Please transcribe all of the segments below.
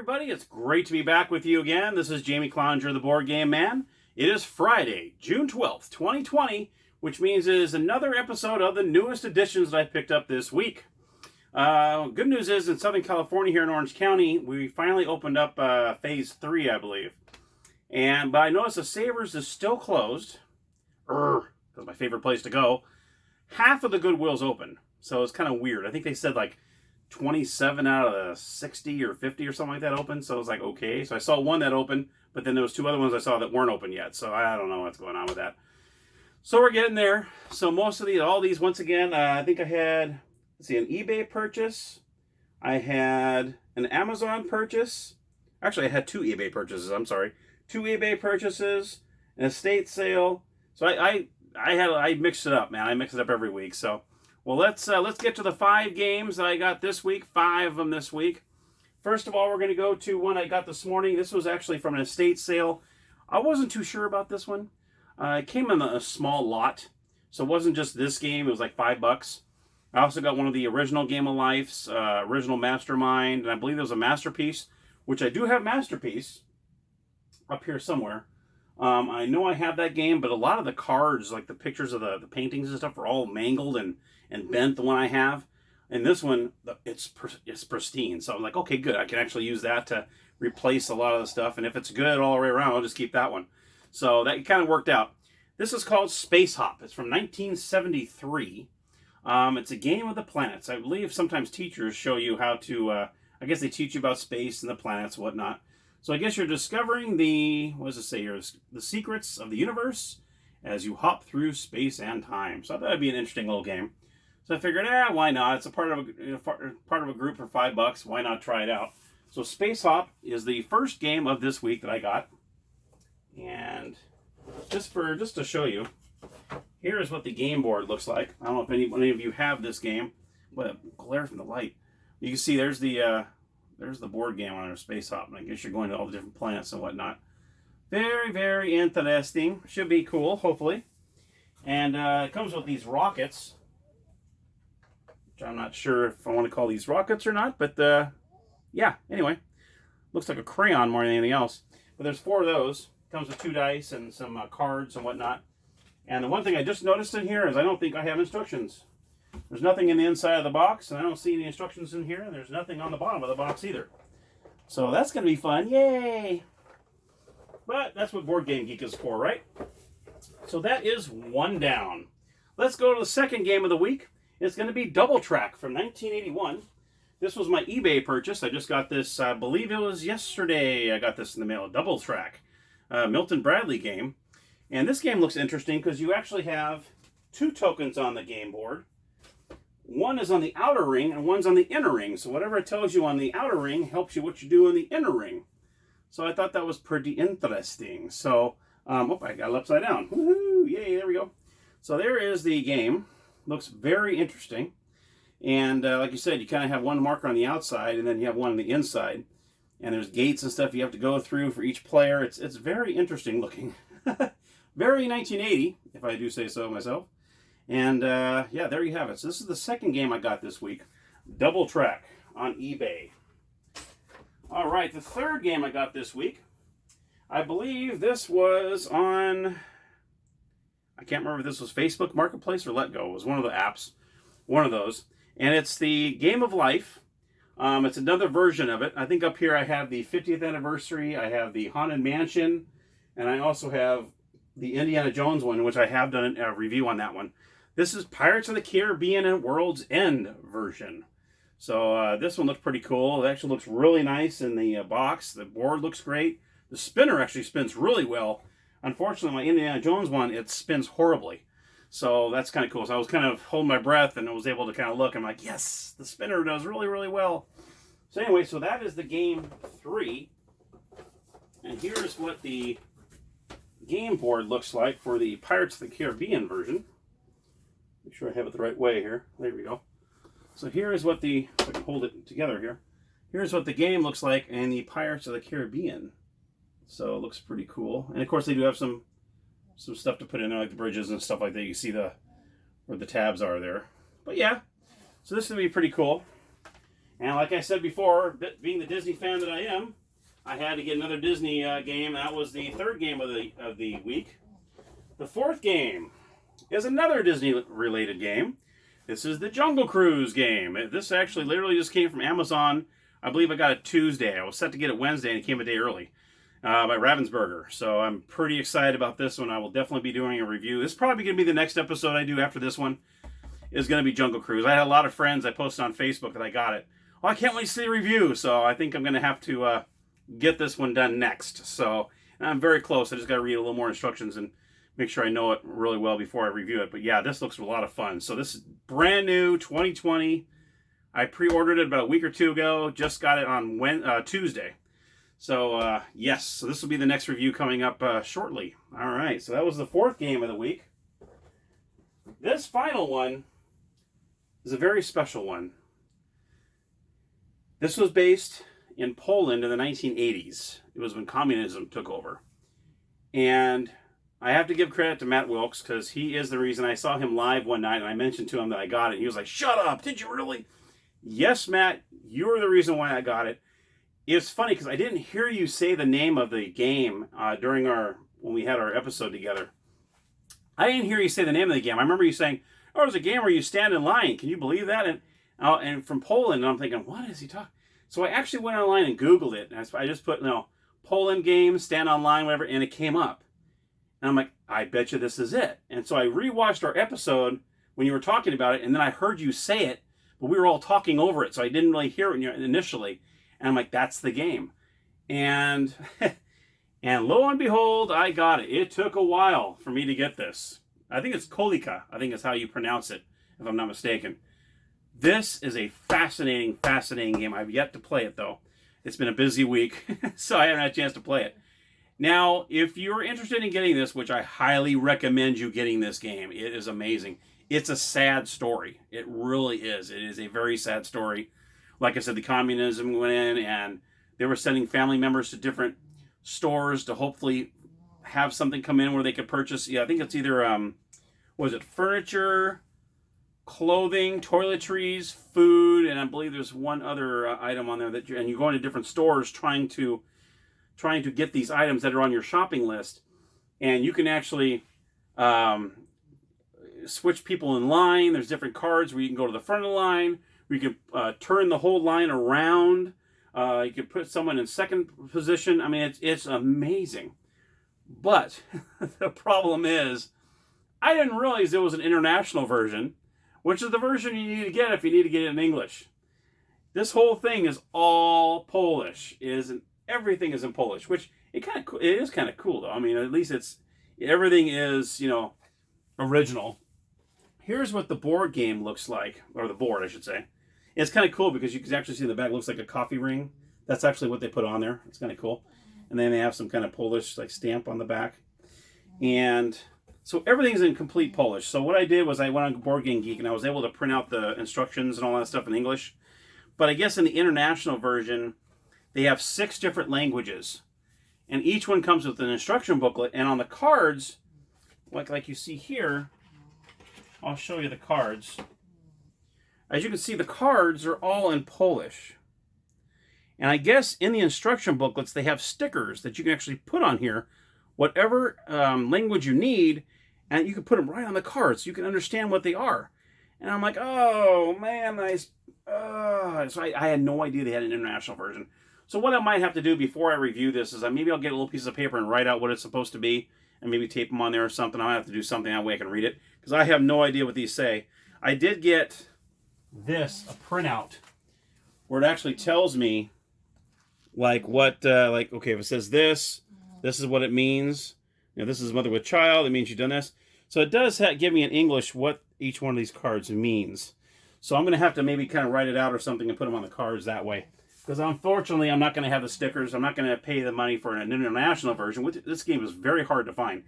everybody. It's great to be back with you again. This is Jamie Cloninger, the Board Game Man. It is Friday, June 12th, 2020, which means it is another episode of the newest editions that I picked up this week. Good news is in Southern California here in Orange County, we finally opened up Phase 3, I believe. But I noticed the Savers is still closed. That's my favorite place to go. Half of the Goodwill's open, so it's kind of weird. I think they said like 27 out of the 60 or 50 or something like that open, so I was like, okay. So I saw one that opened, but then there was two other ones I saw that weren't open yet, so I don't know what's going on with that. So we're getting there. So most of all these, once again, I think I had, let's see, an eBay purchase. I had an Amazon purchase. Actually, I had two eBay purchases, I'm sorry. Two eBay purchases, an estate sale. So I mixed it up, man. I mix it up every week, so. Well, let's get to the 5 games that I got this week. 5 of them this week. First of all, we're going to go to one I got this morning. This was actually from an estate sale. I wasn't too sure about this one. It came in a small lot, so it wasn't just this game. It was like $5. I also got one of the original Game of Life's, original Mastermind, and I believe there was a Masterpiece, which I do have Masterpiece up here somewhere. I know I have that game, but a lot of the cards, like the pictures of the paintings and stuff, are all mangled and bent, the one I have. And this one, it's pristine. So I'm like, okay, good. I can actually use that to replace a lot of the stuff. And if it's good all the way around, I'll just keep that one. So that kind of worked out. This is called Space Hop. It's from 1973. It's a game of the planets. I believe sometimes teachers show you how to, I guess they teach you about space and the planets and whatnot. So I guess you're discovering what does it say here? The secrets of the universe as you hop through space and time. So I thought that'd be an interesting little game. So I figured, why not? It's a part of a group for $5. Why not try it out? So Space Hop is the first game of this week that I got. And just to show you, here is what the game board looks like. I don't know if any of you have this game. What a glare from the light. You can see there's the board game on our Space Hop. And I guess you're going to all the different planets and whatnot. Very, very interesting. Should be cool, hopefully. And it comes with these rockets. Which I'm not sure if I want to call these rockets or not. But, yeah, anyway. Looks like a crayon more than anything else. But there's 4 of those. Comes with 2 dice and some cards and whatnot. And the one thing I just noticed in here is I don't think I have instructions. There's nothing in the inside of the box, and I don't see any instructions in here, and there's nothing on the bottom of the box either. So that's going to be fun. Yay! But that's what Board Game Geek is for, right? So that is 1 down. Let's go to the second game of the week. It's going to be Double Track from 1981. This was my eBay purchase. I just got this, I believe it was yesterday. I got this in the mail. Double Track. Milton Bradley game. And this game looks interesting because you actually have 2 tokens on the game board. One is on the outer ring and one's on the inner ring. So whatever it tells you on the outer ring helps you what you do in the inner ring. So I thought that was pretty interesting. So, I got it upside down. Woohoo! Yay, there we go. So there is the game. Looks very interesting. And like you said, you kind of have one marker on the outside and then you have one on the inside. And there's gates and stuff you have to go through for each player. It's very interesting looking. Very 1980, if I do say so myself. And yeah, there you have it. So this is the second game I got this week. Double Track on eBay. All right, the third game I got this week. I believe this was on, I can't remember if this was Facebook Marketplace or Let Go. It was one of the apps. One of those. And it's the Game of Life. It's another version of it. I think up here I have the 50th anniversary. I have the Haunted Mansion. And I also have the Indiana Jones one, which I have done a review on that one. This is Pirates of the Caribbean and World's End version. So this one looks pretty cool. It actually looks really nice in the box. The board looks great. The spinner actually spins really well. Unfortunately, my Indiana Jones one, it spins horribly. So that's kind of cool. So I was kind of holding my breath and I was able to kind of look. I'm like, yes, the spinner does really, really well. So anyway, so that is the game 3. And here's what the game board looks like for the Pirates of the Caribbean version. Make sure I have it the right way here. There we go. So here is what if I can hold it together here. Here's what the game looks like in the Pirates of the Caribbean. So it looks pretty cool. And of course they do have some stuff to put in there, like the bridges and stuff like that. You can see where the tabs are there. But yeah, so this is going to be pretty cool. And like I said before, being the Disney fan that I am, I had to get another Disney game. That was the third game of the week. The fourth game is another Disney-related game. This is the Jungle Cruise game. This actually literally just came from Amazon. I believe I got it Tuesday. I was set to get it Wednesday, and it came a day early by Ravensburger. So I'm pretty excited about this one. I will definitely be doing a review. This is probably going to be the next episode I do after this one. Is going to be Jungle Cruise. I had a lot of friends. I posted on Facebook that I got it. Oh, I can't wait to see the review. So I think I'm going to have to get this one done next. So I'm very close. I just got to read a little more instructions and make sure I know it really well before I review it. But yeah, this looks a lot of fun. So this is brand new, 2020. I pre-ordered it about a week or two ago. Just got it on Tuesday. So yes, so this will be the next review coming up shortly. All right, so that was the fourth game of the week. This final one is a very special one. This was based in Poland in the 1980s. It was when communism took over. And I have to give credit to Matt Wilkes because he is the reason. I saw him live one night and I mentioned to him that I got it. And he was like, "Shut up, did you really?" Yes, Matt, you're the reason why I got it. It's funny because I didn't hear you say the name of the game during when we had our episode together. I didn't hear you say the name of the game. I remember you saying, "Oh, there's a game where you stand in line. Can you believe that?" And from Poland, and I'm thinking, what is he talking? So I actually went online and Googled it. And I just put, Poland game, stand online, whatever, and it came up. And I'm like, I bet you this is it. And so I rewatched our episode when you were talking about it, and then I heard you say it, but we were all talking over it, so I didn't really hear it initially. And I'm like, that's the game. And and lo and behold, I got it. It took a while for me to get this. I think it's Kolika. I think is how you pronounce it, if I'm not mistaken. This is a fascinating, fascinating game. I've yet to play it, though. It's been a busy week, so I haven't had a chance to play it. Now, if you're interested in getting this, which I highly recommend you getting this game, it is amazing. It's a sad story. It really is. It is a very sad story. Like I said, the communism went in, and they were sending family members to different stores to hopefully have something come in where they could purchase. Yeah, I think it's either, furniture, clothing, toiletries, food, and I believe there's one other item on there and you go into different stores trying to get these items that are on your shopping list, and you can actually switch people in line. There's different cards where you can go to the front of the line, where you can turn the whole line around. You can put someone in second position. I mean, it's amazing. But the problem is, I didn't realize there was an international version, which is the version you need to get if you need to get it in English. This whole thing is all Polish. Everything is in Polish, which it is kind of cool though. I mean, at least everything is, original. Here's what the board game looks like, or the board, I should say. It's kind of cool because you can actually see the back looks like a coffee ring. That's actually what they put on there. It's kind of cool. And then they have some kind of Polish stamp on the back. And so everything's in complete Polish. So what I did was I went on Board Game Geek and I was able to print out the instructions and all that stuff in English. But I guess in the international version, they have 6 different languages. And each one comes with an instruction booklet. And on the cards, like you see here, I'll show you the cards. As you can see, the cards are all in Polish. And I guess in the instruction booklets, they have stickers that you can actually put on here, whatever language you need, and you can put them right on the cards so you can understand what they are. And I'm like, oh, man, nice. So I had no idea they had an international version. So what I might have to do before I review this is maybe I'll get a little piece of paper and write out what it's supposed to be, and maybe tape them on there or something. I'll have to do something that way I can read it, because I have no idea what these say. I did get this, a printout, where it actually tells me okay, if it says this is what it means. This is mother with child. It means you've done this. So it does give me in English what each one of these cards means. So I'm going to have to maybe kind of write it out or something and put them on the cards that way. Because unfortunately, I'm not going to have the stickers. I'm not going to pay the money for an international version. This game is very hard to find.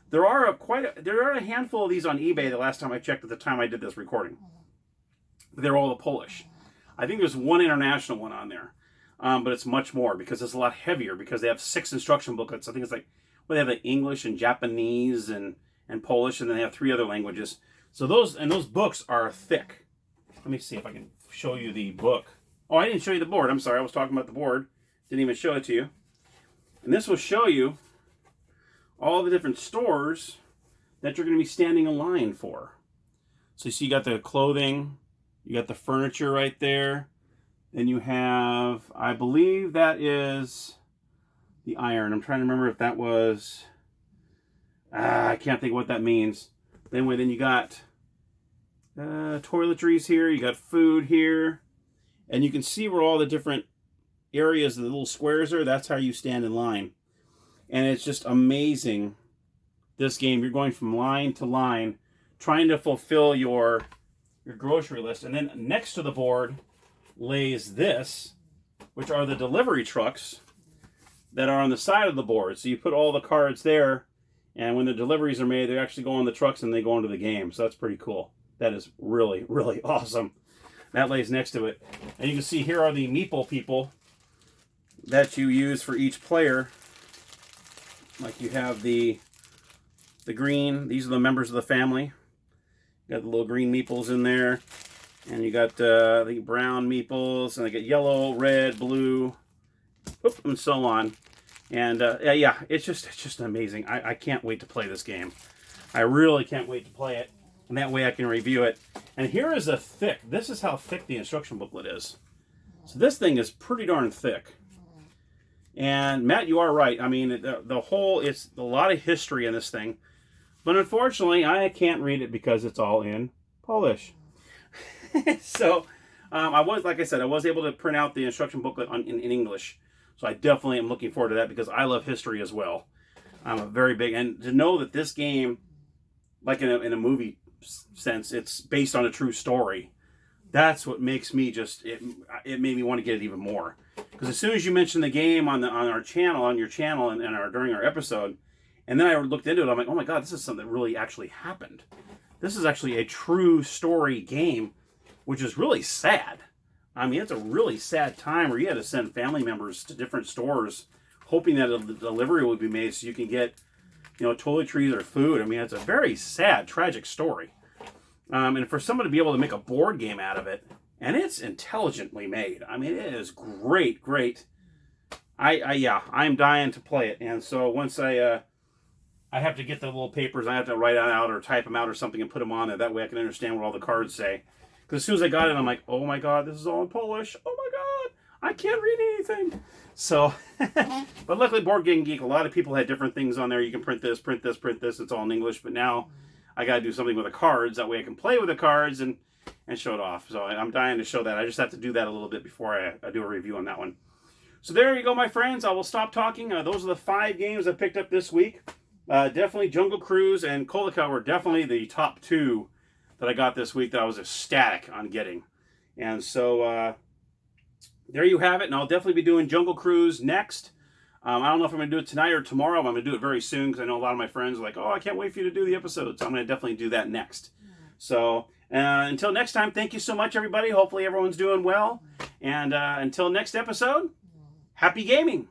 There are a handful of these on eBay the last time I checked at the time I did this recording. They're all the Polish. I think there's one international one on there. But it's much more because it's a lot heavier because they have 6 instruction booklets. I think it's they have English and Japanese and Polish, and then they have 3 other languages. So those books are thick. Let me see if I can show you the book Oh, I didn't show you the board. I'm sorry. I was talking about the board. Didn't even show it to you. And this will show you all the different stores that you're going to be standing in line for. So you see you got the clothing, you got the furniture right there. Then you have, I believe that is the iron. I'm trying to remember if that was, I can't think what that means. Then you got toiletries here, you got food here. And you can see where all the different areas, the little squares are. That's how you stand in line. And it's just amazing, this game. You're going from line to line, trying to fulfill your grocery list. And then next to the board lays this, which are the delivery trucks that are on the side of the board. So you put all the cards there, and when the deliveries are made, they actually go on the trucks and they go into the game. So that's pretty cool. That is really, really awesome. That lays next to it. And you can see here are the meeple people that you use for each player. Like you have the green. These are the members of the family. You got the little green meeples in there. And you got the brown meeples. And they get yellow, red, blue, and so on. And yeah, it's just amazing. I can't wait to play this game. I really can't wait to play it. And that way I can review it. And here is this is how thick the instruction booklet is. So this thing is pretty darn thick. And Matt, you are right. I mean, it's a lot of history in this thing. But unfortunately, I can't read it because it's all in Polish. So, like I said, I was able to print out the instruction booklet in English. So I definitely am looking forward to that because I love history as well. I'm a very big, and to know that this game, like in a movie sense, it's based on a true story. That's what makes me it made me want to get it even more. Because as soon as you mentioned the game on your channel, and during our episode, and then I looked into it, I'm like, oh my god, this is something that really actually happened. This is actually a true story game, which is really sad. I mean, it's a really sad time where you had to send family members to different stores, hoping that a delivery would be made so you can get, toiletries or food. I mean, it's a very sad, tragic story. And for someone to be able to make a board game out of it, and it's intelligently made. I mean, it is great. I'm dying to play it. And so once I have to get the little papers, I have to write out or type them out or something and put them on there. That way I can understand what all the cards say. Because as soon as I got it, I'm like, oh my god, this is all in Polish. Oh my god, I can't read anything. So, but luckily Board Game Geek, a lot of people had different things on there. You can print this. It's all in English. But now I got to do something with the cards. That way I can play with the cards and show it off. So I'm dying to show that. I just have to do that a little bit before I do a review on that one. So there you go, my friends. I will stop talking. Those are the 5 games I picked up this week. Definitely Jungle Cruise and Kolika were definitely the top 2 that I got this week that I was ecstatic on getting. And so there you have it. And I'll definitely be doing Jungle Cruise next. I don't know if I'm going to do it tonight or tomorrow. I'm going to do it very soon because I know a lot of my friends are like, oh, I can't wait for you to do the episode. So I'm going to definitely do that next. So until next time, thank you so much, everybody. Hopefully everyone's doing well. And until next episode, happy gaming.